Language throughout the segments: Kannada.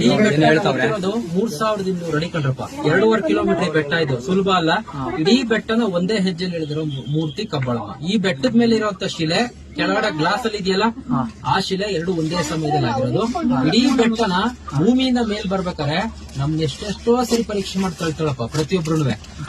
ಈ ಬೆಟ್ಟ ಇರೋದು 3200 ಅಡಿ ಕಣ್ರಪ್ಪ. 2.5 ಕಿಲೋಮೀಟರ್ ಬೆಟ್ಟ ಇದು, ಸುಲಭ ಅಲ್ಲ. ಇಡೀ ಬೆಟ್ಟನ ಒಂದೇ ಹೆಜ್ಜೆಯಲ್ಲಿ ಇಳಿದಿರೋ ಮೂರ್ತಿ ಕಬ್ಬಾಳಮ್ಮ. ಈ ಬೆಟ್ಟದ ಮೇಲೆ ಇರುವಂತ ಶಿಲೆ ಕೆಳಗಡೆ ಗ್ಲಾಸ್ ಅಲ್ಲಿ ಇದೆಯಲ್ಲ, ಆ ಶಿಲೆ ಎರಡು ಒಂದೇ ಸಮಯದಲ್ಲಿ ಆಗಿರೋದು. ಇಡೀ ಬೆಟ್ಟನ ಭೂಮಿಯಿಂದ ಮೇಲ್ ಬರ್ಬೇಕಾರೆ ನಮ್ಗೆ ಎಷ್ಟೆಷ್ಟೋ ಸರಿ ಪರೀಕ್ಷೆ ಮಾಡಿ ಕಳ್ತಾಳಪ್ಪ. ಪ್ರತಿಯೊಬ್ರು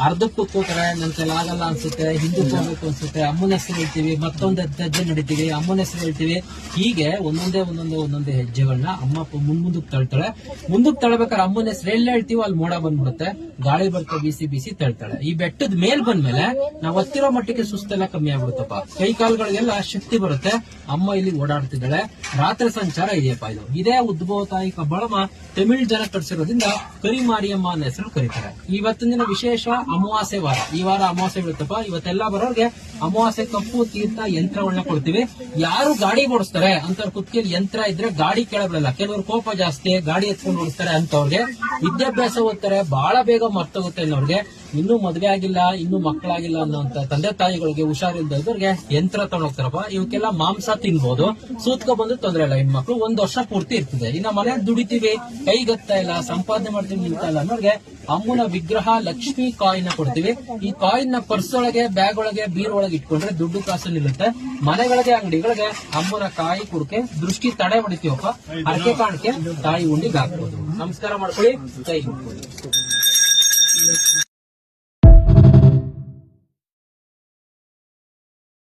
ಅರ್ಧಕ್ಕೆ ಕೂತ್ಕೋತಾರೆ, ನನ್ ಕೈಲಿ ಆಗಲ್ಲ ಅನ್ಸುತ್ತೆ, ಹಿಂದಕ್ಕೆ ಹೋಗ್ಬೇಕು ಅನ್ಸುತ್ತೆ, ಅಮ್ಮನ ಹೆಸರು ಹೇಳ್ತೀವಿ, ಮತ್ತೊಂದ್ ಹೆಜ್ಜೆ ನಡಿತೀವಿ, ಅಮ್ಮನ ಹೆಸರು ಹೇಳ್ತೀವಿ. ಹೀಗೆ ಒಂದೊಂದೇ ಹೆಜ್ಜೆಗಳನ್ನ ಅಮ್ಮ ಮುಂದಕ್ಕೆ ತಳ್ತಾಳೆ. ಮುಂದಕ್ಕೆ ತಳ್ಬೇಕಾದ್ರೆ ಅಮ್ಮನ ಹೆಸರು ಎಲ್ಲಿ ಹೇಳ್ತೀವೋ ಅಲ್ಲಿ ಮೋಡ ಬಂದ್ಬಿಡುತ್ತೆ, ಗಾಳಿ ಬರ್ತಾ ಬಿಸಿ ತಳ್ತಾಳೆ. ಈ ಬೆಟ್ಟದ ಮೇಲ್ ಬಂದ್ಮೇಲೆ ನಾವ್ ಹತ್ತಿರೋ ಮಟ್ಟಿಗೆ ಸುಸ್ತೆಲ್ಲ ಕಮ್ಮಿ ಆಗ್ಬಿಡುತ್ತಪ್ಪ. ಕೈ ಕಾಲುಗಳಿಗೆಲ್ಲ ಶಕ್ತಿ ಬರುತ್ತೆ. ಅಮ್ಮ ಇಲ್ಲಿ ಓಡಾಡ್ತಿದ್ದಾಳೆ. ರಾತ್ರಿ ಸಂಚಾರ ಇದೆಯಪ್ಪ. ಇದೇ ಉದ್ಭವ ತಾಯಿ ಕಬ್ಬಾಳಮ್ಮ ತಮಿಳ್ ಜನ ಕಟ್ಸಿರೋದ್ರಿಂದ ಕರಿಮಾರಿಯಮ್ಮ ಅನ್ನೋ ಹೆಸರು ಕರೀತಾರೆ. ಇವತ್ತಿನ ದಿನ ವಿಶೇಷ ಅಮಾವಾಸ್ಯೆ ವಾರ. ಈ ವಾರ ಅಮಾವಾಸ್ಯೆ ಬೀಳುತ್ತಪ್ಪ. ಇವತ್ತೆಲ್ಲ ಬರೋರ್ಗೆ ಅಮಾವಾಸ್ಯೆ ಕಪ್ಪು ತೀರ್ಥ ಯಂತ್ರಗಳನ್ನ ಕೊಡ್ತೀವಿ. ಯಾರು ಗಾಡಿ ಓಡಿಸ್ತಾರೆ ಅಂತವ್ರ ಕುತ್ತಿಗೆಯಲ್ಲಿ ಯಂತ್ರ ಇದ್ರೆ ಗಾಡಿ ಕೆಳಬಿಡಲ್ಲ. ಕೆಲವರು ಕೋಪ ಜಾಸ್ತಿ, ಗಾಡಿ ಎತ್ಕೊಂಡು ಓಡಿಸ್ತಾರೆ ಅಂತವ್ರಿಗೆ. ವಿದ್ಯಾಭ್ಯಾಸ ಓದ್ತಾರೆ, ಬಹಳ ಬೇಗ ಮರ್ತೋಗುತ್ತೆ ಅನ್ನೋರ್ಗೆ, ಇನ್ನೂ ಮದ್ವೆ ಆಗಿಲ್ಲ, ಇನ್ನೂ ಮಕ್ಕಳಾಗಿಲ್ಲ ಅನ್ನೋಂತ ತಂದೆ ತಾಯಿಗಳಿಗೆ, ಹುಷಾರಿಲ್ದವ್ರಿಗೆ ಯಂತ್ರ ತಗೊಂಡೋಗ್ತಾರಪ್ಪ. ಇವಕ್ಕೆಲ್ಲ ಮಾಂಸ ತಿನ್ಬೋದು, ಸೂತ್ಕೊ ಬಂದು ತೊಂದ್ರೆ ಇಲ್ಲ. ಹೆಣ್ಮಕ್ಳು 1 ವರ್ಷ ಪೂರ್ತಿ ಇರ್ತದೆ. ಇನ್ನ ಮನೇಲಿ ದುಡಿತೀವಿ, ಕೈಗತ್ತಾ ಇಲ್ಲ, ಸಂಪಾದನೆ ಮಾಡ್ತೀವಿ, ನಿಲ್ತಾ ಇಲ್ಲ ಅನ್ನೋರ್ಗೆ ಅಮ್ಮನ ವಿಗ್ರಹ ಲಕ್ಷ್ಮಿ ಕಾಯಿನ್ ಕೊಡ್ತೀವಿ. ಈ ಕಾಯಿನ್ ನ ಪರ್ಸ್ ಒಳಗೆ, ಬ್ಯಾಗ್ ಒಳಗೆ, ಬೀರ್ ಒಳಗೆ ಇಟ್ಕೊಂಡ್ರೆ ದುಡ್ಡು ಕಾಸು ನಿಲ್ಲುತ್ತೆ. ಮನೆಗಳಿಗೆ, ಅಂಗಡಿಗಳಿಗೆ ಅಮ್ಮನ ಕಾಯಿ ಕುಡ್ಕೆ ದೃಷ್ಟಿ ತಡೆ ಹೊಡಿತೀವಪ್ಪ. ಅರ್ಕೆ ಕಾಣಿಕೆ ತಾಯಿ ಉಂಡಿಗೆ ಹಾಕ್ಬೋದು. ನಮಸ್ಕಾರ ಮಾಡ್ಕೊಳ್ಳಿ. ಕೈ